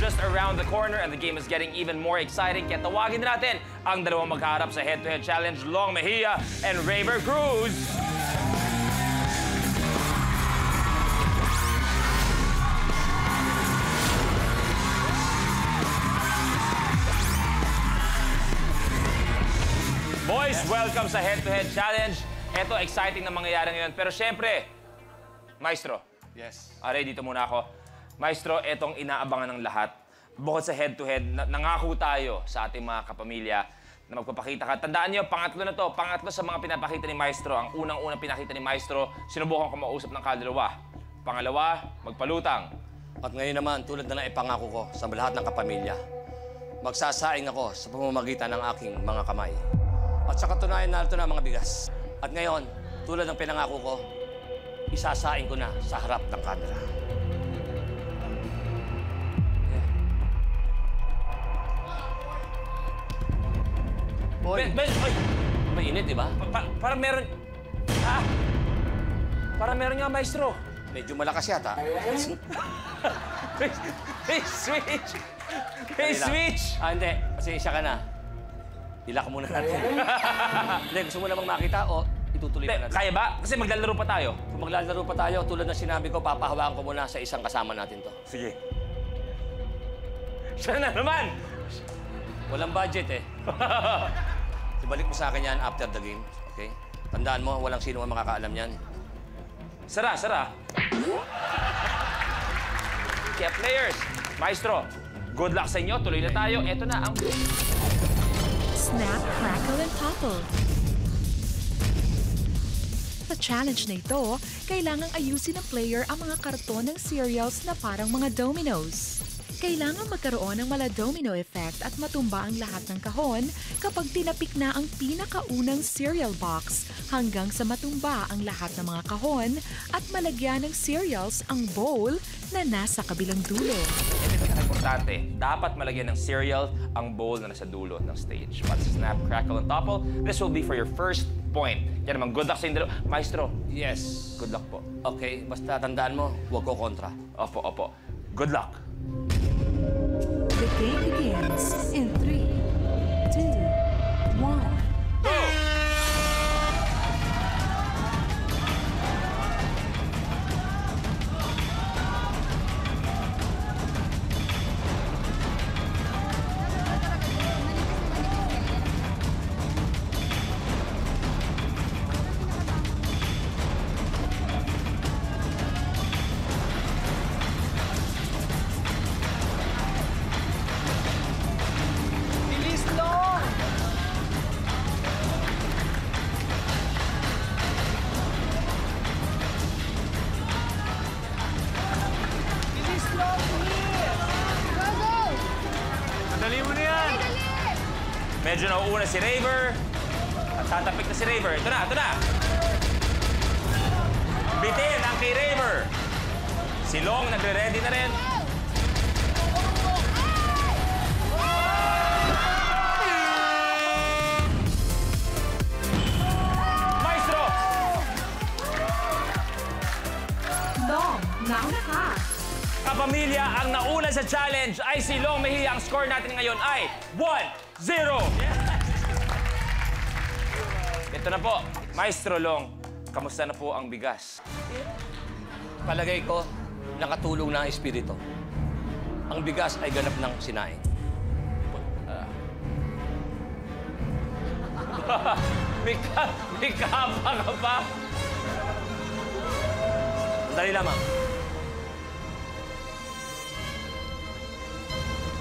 just around the corner and the game is getting even more exciting. Kaya tawagin natin ang dalawang magkaharap sa head-to-head challenge, Long Mejia and Raver Cruz. Boys, welcome sa head-to-head challenge. Ito, exciting na mangyayari ngayon. Pero syempre, Maestro. Yes. Aray, dito muna ako. Maestro, etong inaabangan ng lahat. Bukod sa head-to-head, nangako tayo sa ating mga kapamilya na magpapakita ka. Tandaan niyo, pangatlo na to. Pangatlo sa mga pinapakita ni Maestro. Ang unang-unang pinakita ni Maestro, sinubukan ko mausap ng kaluluwa. Pangalawa, magpalutang. At ngayon naman, tulad na naipangako ko sa lahat ng kapamilya, magsasaing ako sa pamamagitan ng aking mga kamay. At sa katunayan, narito na ang mga bigas. At ngayon, tulad ng pinangako ko, isasaing ko na sa harap ng camera. Boy, mainit, di ba? Parang meron... Parang meron nga, Maestro. Medyo malakas yata. May switch! May switch! Hindi. Pasensya ka na. Ilak muna natin. Hindi, gusto mo namang makita o itutuloy pa natin? Kaya ba? Kasi maglalaro pa tayo. Kung maglalaro pa tayo, tulad ng sinabi ko, papahawakan ko muna sa isang kasama natin to. Sige. Siya na naman! Walang budget eh. Ibalik mo sa akin yan after the game, okay? Tandaan mo, walang sino ang makakaalam yan. Sara, Sara. Kaya players, Maestro, good luck sa inyo. Tuloy na tayo. Eto na ang... Snap, Crackle, and Popple. Sa challenge na ito, kailangang ayusin ng player ang mga karton ng cereals na parang mga dominoes. Kailangan magkaroon ng mala domino effect at matumba ang lahat ng kahon kapag tinapik na ang pinakaunang cereal box hanggang sa matumba ang lahat ng mga kahon at malagyan ng cereals ang bowl na nasa kabilang dulo. Ito na importante. Dapat malagyan ng cereal ang bowl na nasa dulo ng stage. But Snap, Crackle, and Topple, this will be for your first point. Yan naman, good luck sa inyo. Maestro. Yes. Good luck po. Okay, basta tandaan mo, huwag ko kontra. Opo, opo. Good luck. The game begins in 3, 2, 1. Medyo nauuna si Raver. At tatapik na si Raver. Ito na, ito na. Bitin ang kay Raver. Si Long nagre-ready na rin. Maestro! Long, nauna ka. Kapamilya, ang nauna sa challenge ay si Long Mejia. Ang score natin ngayon ay 1-0. Ito na po, Maestro Long, kamusta na po ang bigas? Palagay ko, nakatulong na ang espiritu. Ang bigas ay ganap ng sinaing. May kapa ka pa. Dali lamang.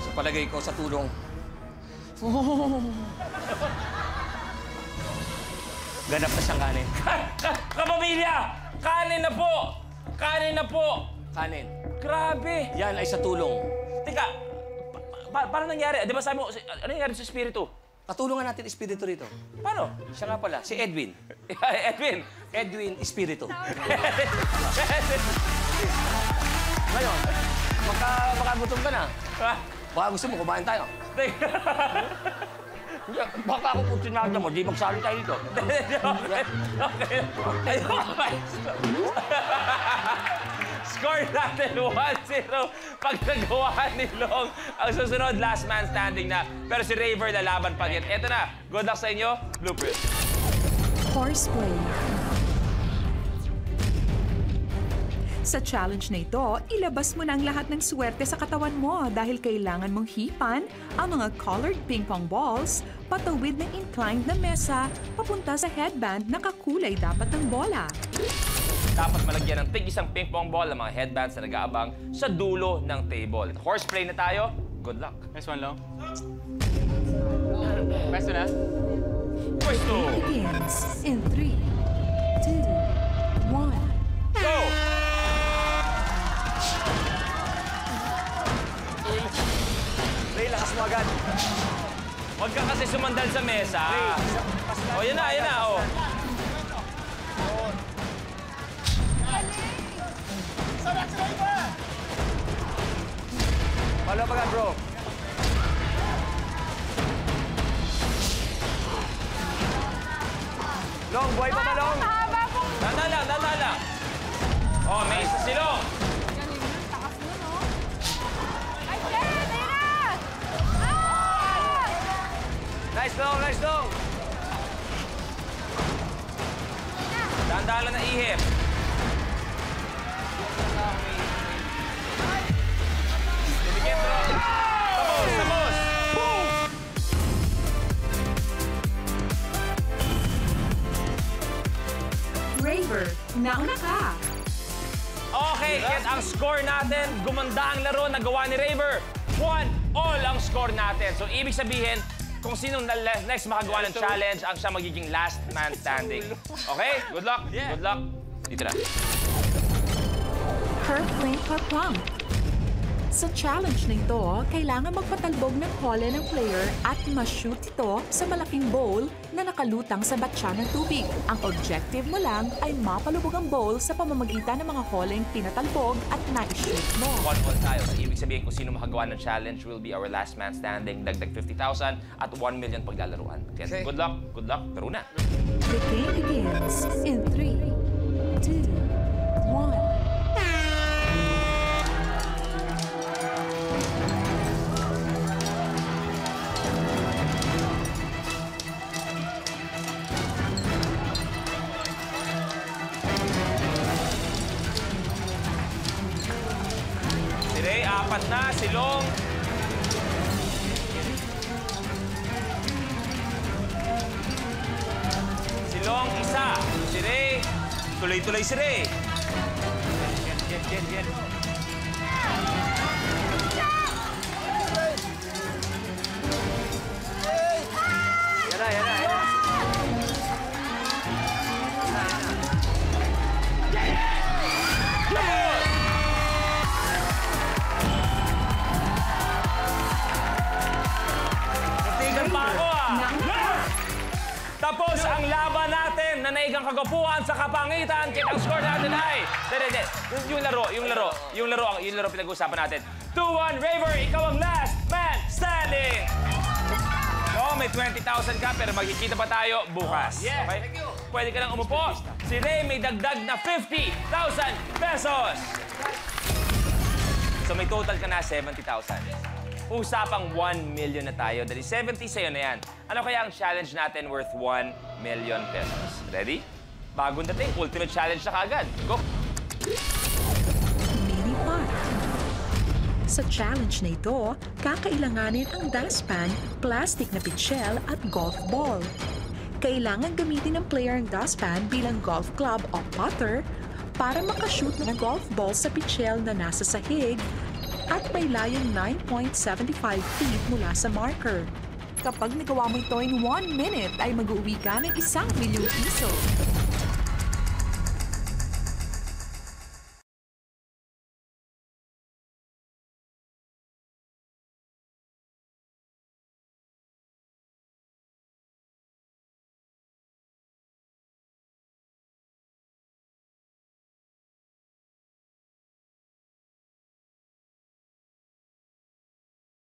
Sa palagay ko, sa tulong, ganap na siyang kanin. Kapamilya! Kanin na po! Kanin na po! Kanin. Grabe! Yan ay sa tulong. Teka, paano nangyari? Di ba sabi mo, ano nangyari sa espiritu? Katulungan natin espiritu rito. Paano? Siya nga pala, si Edwin. Edwin! Edwin Espiritu. Ngayon, makagutom ka na. Baka gusto mo, kumain tayo. Baka ako kung sinadya mo, di magsali tayo dito. Okay. score natin 1-0 pag nagawa ni Long. Ang susunod, last man standing na. Pero si Raver lalaban pa din. Eto na, good luck sa inyo. Blueprint. Horseplay. Sa challenge na ito, ilabas mo na ang lahat ng swerte sa katawan mo dahil kailangan mong hipan ang mga colored ping pong balls patawid ng inclined na mesa papunta sa headband na kakulay dapat ng bola. Dapat malagyan ng tig-isang ping pong ball ang mga headbands na nag-aabang sa dulo ng table. Horseplay na tayo. Good luck. Nice one, Long. Pwesto na. Pwesto! Begins in 3, 2, 1. Go! Ray, lakas mo agad. Huwag ka kasi sumandal sa mesa. O, yan na, yan na. O. Follow pa ka, bro. Long, buhay pa ba, Long? Tanda lang, tanda lang. O, may isa si Long. Nice, Long, nice, Long. Tanda lang na ihip. Tumigil, bro. Tapos, tapos. Raver, nauna ka. Okay, Kit, ang score natin, gumanda ang laro na gawa ni Raver. 1-all ang score natin. So, ibig sabihin, kung sinong next makagawa ng challenge, ang siya magiging last man standing. Okay? Good luck. Good luck. Dito na. Her flame her plump. Sa challenge na ito, kailangan magpatalbog ng hole ng player at ma-shoot ito sa malaking bowl na nakalutang sa batya ng tubig. Ang objective mo lang ay mapalubog ang bowl sa pamamagitan ng mga holeng pinatalbog at na-shoot mo. 1-all tayo. So, ibig sabihin kung sino makagawa ng challenge will be our last man standing. Dagdag 50,000 at 1 million paglalaruan. Kaya Okay. good luck. Good luck. Pero na. The game begins in 3, 2, 1. Si Ray, 4 na. Si Long. Si Long, 1. Si Ray. Tuloy-tuloy si Ray. Get. Yan na, yan na, yan na. Natigan pa ako, Tapos ang laban natin na naigang kagapuhan sa kapangitan. Kaya ang score natin ay... Yung laro pinag-uusapan natin. 2-1, Raver, ikaw ang last man standing! No, may 20,000 ka pero magkikita pa tayo bukas. Yes, Okay? thank you. Pwede ka lang umupo. Si Ray may dagdag na 50,000 pesos! So may total ka na 70,000. Usapang 1 million na tayo. Dali 70 sa'yo na yan. Ano kaya ang challenge natin worth 1 million pesos? Ready? Bagong dating, ultimate challenge na kaagad. Go! Mini pot. Sa challenge na ito, kakailanganin ang dustpan, plastic na pitchel at golf ball. Kailangan gamitin ng player ang dustpan bilang golf club o putter para makashoot ng golf ball sa pitchel na nasa sahig at may layong 9.75 feet mula sa marker. Kapag nagawa mo ito in 1 minute, ay mag-uwi ka ng 1 milyong piso.